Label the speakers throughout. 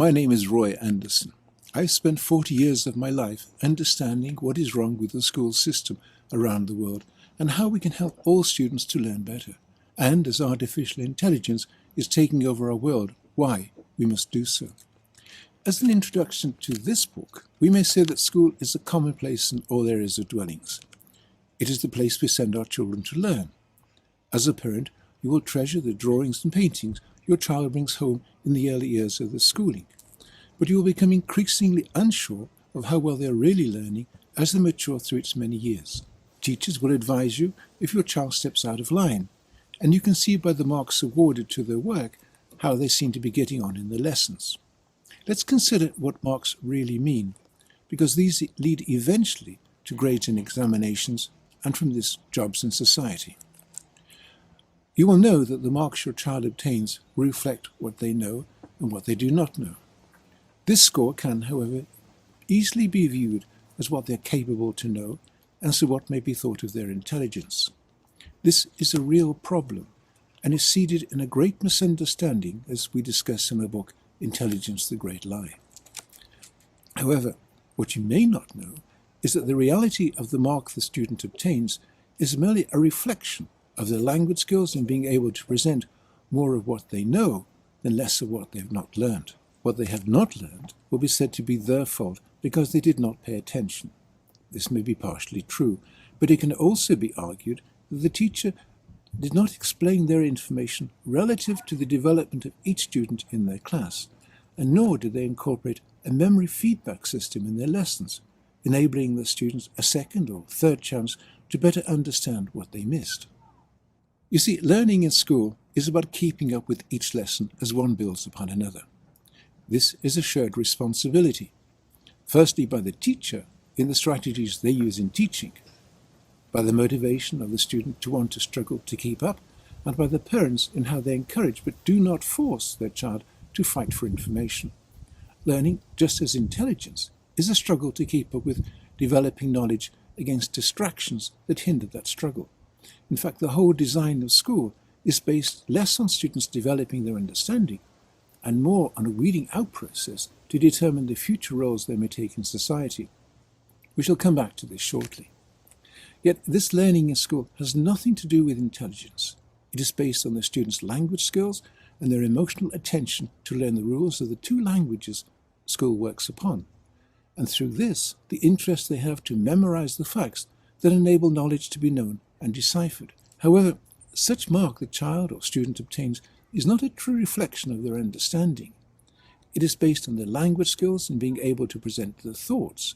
Speaker 1: My name is Roy Andersen. I've spent 40 years of my life understanding what is wrong with the school system around the world and how we can help all students to learn better. And as artificial intelligence is taking over our world, why we must do so. As an introduction to this book, we may say that school is a commonplace in all areas of dwellings. It is the place we send our children to learn. As a parent, you will treasure the drawings and paintings your child brings home in the early years of the schooling. But you will become increasingly unsure of how well they are really learning as they mature through its many years. Teachers will advise you if your child steps out of line, and you can see by the marks awarded to their work how they seem to be getting on in their lessons. Let's consider what marks really mean, because these lead eventually to grades and examinations, and from this, jobs in society. You will know that the marks your child obtains will reflect what they know and what they do not know. This score can, however, easily be viewed as what they are capable to know, and so what may be thought of their intelligence. This is a real problem, and is seeded in a great misunderstanding, as we discuss in the book Intelligence, the Great Lie. However, what you may not know is that the reality of the mark the student obtains is merely a reflection of their language skills in being able to present more of what they know than less of what they have not learned. What they have not learned will be said to be their fault because they did not pay attention. This may be partially true, but it can also be argued that the teacher did not explain their information relative to the development of each student in their class, and nor did they incorporate a memory feedback system in their lessons, enabling the students a second or third chance to better understand what they missed. You see, learning in school is about keeping up with each lesson as one builds upon another. This is a shared responsibility, firstly by the teacher in the strategies they use in teaching, by the motivation of the student to want to struggle to keep up, and by the parents in how they encourage but do not force their child to fight for information. Learning, just as intelligence, is a struggle to keep up with developing knowledge against distractions that hinder that struggle. In fact, the whole design of school is based less on students developing their understanding and more on a weeding out process to determine the future roles they may take in society. We shall come back to this shortly. Yet this learning in school has nothing to do with intelligence. It is based on the students' language skills and their emotional attention to learn the rules of the two languages school works upon. And through this, the interest they have to memorize the facts that enable knowledge to be known and deciphered. However, such mark the child or student obtains is not a true reflection of their understanding. It is based on their language skills and being able to present their thoughts,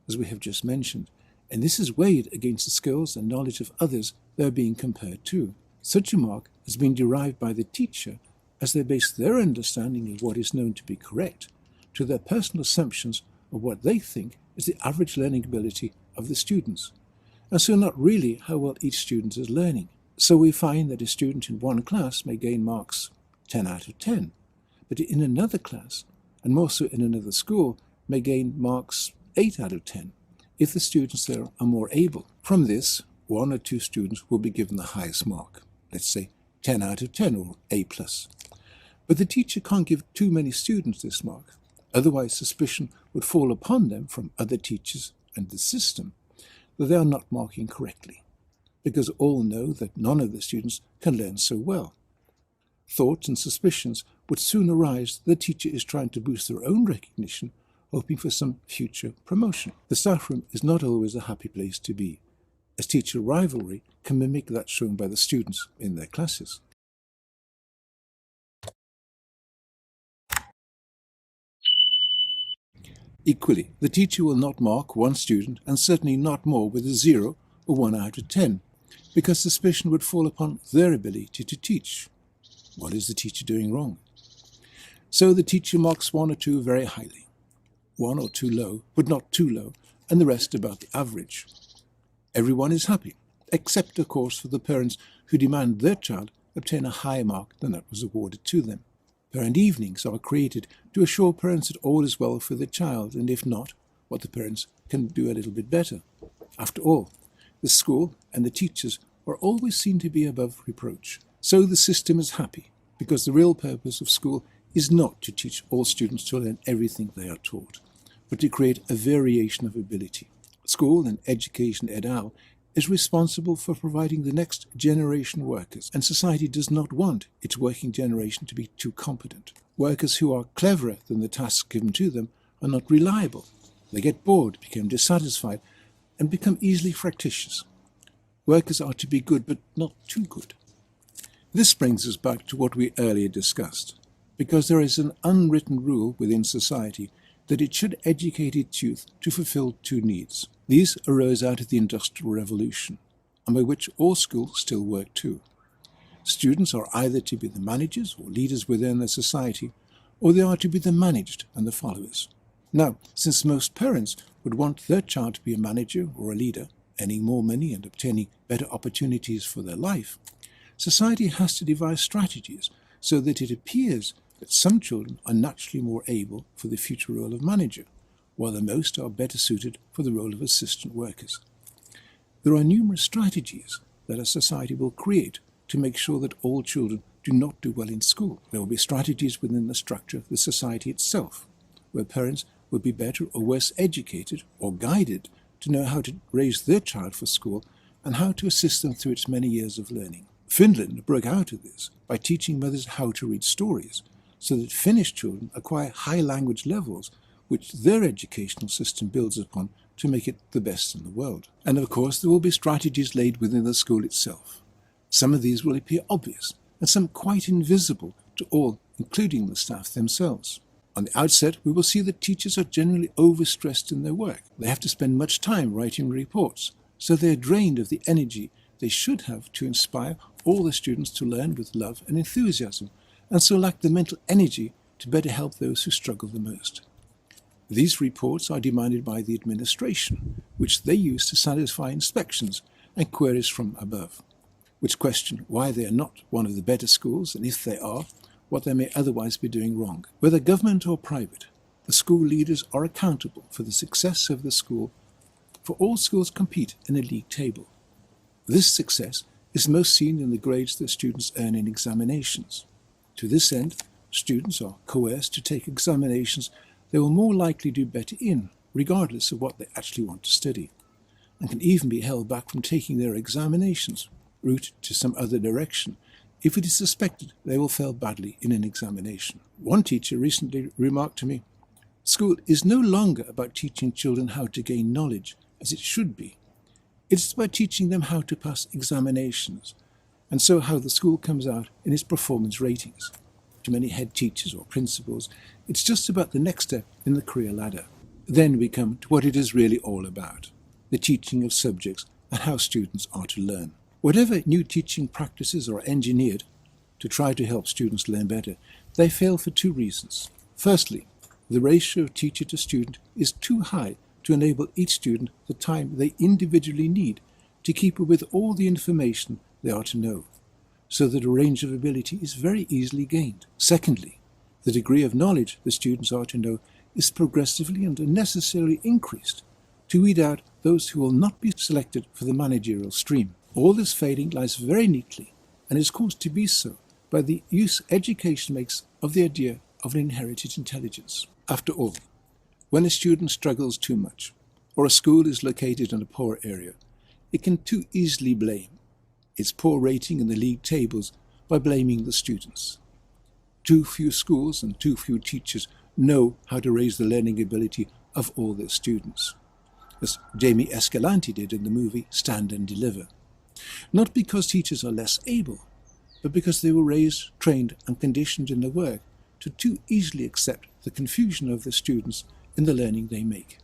Speaker 1: as we have just mentioned, and this is weighed against the skills and knowledge of others they are being compared to. Such a mark has been derived by the teacher as they base their understanding of what is known to be correct to their personal assumptions of what they think is the average learning ability of the students, and so not really how well each student is learning. So we find that a student in one class may gain marks 10 out of 10, but in another class, and more so in another school, may gain marks 8 out of 10, if the students there are more able. From this, one or two students will be given the highest mark, let's say 10 out of 10 or A+. But the teacher can't give too many students this mark, otherwise suspicion would fall upon them from other teachers and the system that they are not marking correctly, because all know that none of the students can learn so well. Thoughts and suspicions would soon arise that the teacher is trying to boost their own recognition, hoping for some future promotion. The staff room is not always a happy place to be, as teacher rivalry can mimic that shown by the students in their classes. Equally, the teacher will not mark one student, and certainly not more, with a 0 or 1 out of 10, because suspicion would fall upon their ability to teach. What is the teacher doing wrong? So the teacher marks 1 or 2 very highly, 1 or 2 low, but not too low, and the rest about the average. Everyone is happy, except of course for the parents who demand their child obtain a higher mark than that was awarded to them. Parent evenings are created to assure parents that all is well for their child, and if not, what the parents can do a little bit better. After all, the school and the teachers are always seen to be above reproach. So the system is happy, because the real purpose of school is not to teach all students to learn everything they are taught, but to create a variation of ability. School and education et al. Is responsible for providing the next generation workers, and society does not want its working generation to be too competent. Workers who are cleverer than the tasks given to them are not reliable. They get bored, become dissatisfied, and become easily fractious. Workers are to be good, but not too good. This brings us back to what we earlier discussed, because there is an unwritten rule within society that it should educate its youth to fulfill two needs. These arose out of the Industrial Revolution, and by which all schools still work too. Students are either to be the managers or leaders within their society, or they are to be the managed and the followers. Now, since most parents would want their child to be a manager or a leader, earning more money and obtaining better opportunities for their life, society has to devise strategies so that it appears that some children are naturally more able for the future role of manager, while the most are better suited for the role of assistant workers. There are numerous strategies that a society will create to make sure that all children do not do well in school. There will be strategies within the structure of the society itself, where parents would be better or worse educated or guided to know how to raise their child for school and how to assist them through its many years of learning. Finland broke out of this by teaching mothers how to read stories, so that Finnish children acquire high language levels which their educational system builds upon to make it the best in the world. And of course there will be strategies laid within the school itself. Some of these will appear obvious, and some quite invisible to all, including the staff themselves. On the outset, we will see that teachers are generally overstressed in their work. They have to spend much time writing reports, so they are drained of the energy they should have to inspire all the students to learn with love and enthusiasm, and so lack the mental energy to better help those who struggle the most. These reports are demanded by the administration, which they use to satisfy inspections and queries from above, which question why they are not one of the better schools, and if they are, what they may otherwise be doing wrong. Whether government or private, the school leaders are accountable for the success of the school, for all schools compete in a league table. This success is most seen in the grades that students earn in examinations. To this end, students are coerced to take examinations they will more likely do better in, regardless of what they actually want to study, and can even be held back from taking their examinations, routed to some other direction, if it is suspected they will fail badly in an examination. One teacher recently remarked to me, "School is no longer about teaching children how to gain knowledge, as it should be. It's about teaching them how to pass examinations, and so how the school comes out in its performance ratings." To many head teachers or principals, it's just about the next step in the career ladder. Then we come to what it is really all about, the teaching of subjects and how students are to learn. Whatever new teaching practices are engineered to try to help students learn better, they fail for two reasons. Firstly, the ratio of teacher to student is too high to enable each student the time they individually need to keep up with all the information they are to know, so that a range of ability is very easily gained. Secondly, the degree of knowledge the students are to know is progressively and unnecessarily increased to weed out those who will not be selected for the managerial stream. All this failing lies very neatly, and is caused to be so, by the use education makes of the idea of an inherited intelligence. After all, when a student struggles too much, or a school is located in a poor area, it can too easily blame its poor rating in the league tables by blaming the students. Too few schools and too few teachers know how to raise the learning ability of all their students, as Jamie Escalante did in the movie Stand and Deliver. Not because teachers are less able, but because they were raised, trained and conditioned in their work to too easily accept the confusion of the students in the learning they make.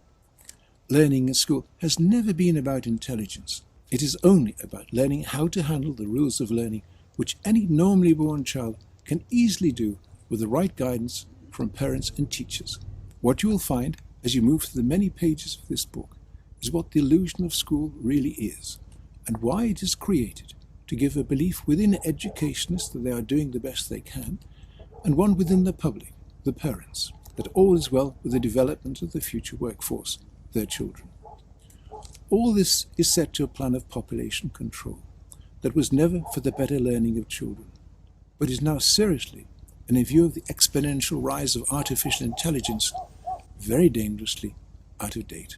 Speaker 1: Learning in school has never been about intelligence. It is only about learning how to handle the rules of learning, which any normally born child can easily do with the right guidance from parents and teachers. What you will find as you move through the many pages of this book is what the illusion of school really is, and why it is created to give a belief within educationists that they are doing the best they can, and one within the public, the parents, that all is well with the development of the future workforce, their children. All this is set to a plan of population control that was never for the better learning of children, but is now seriously and in view of the exponential rise of artificial intelligence, very dangerously out of date.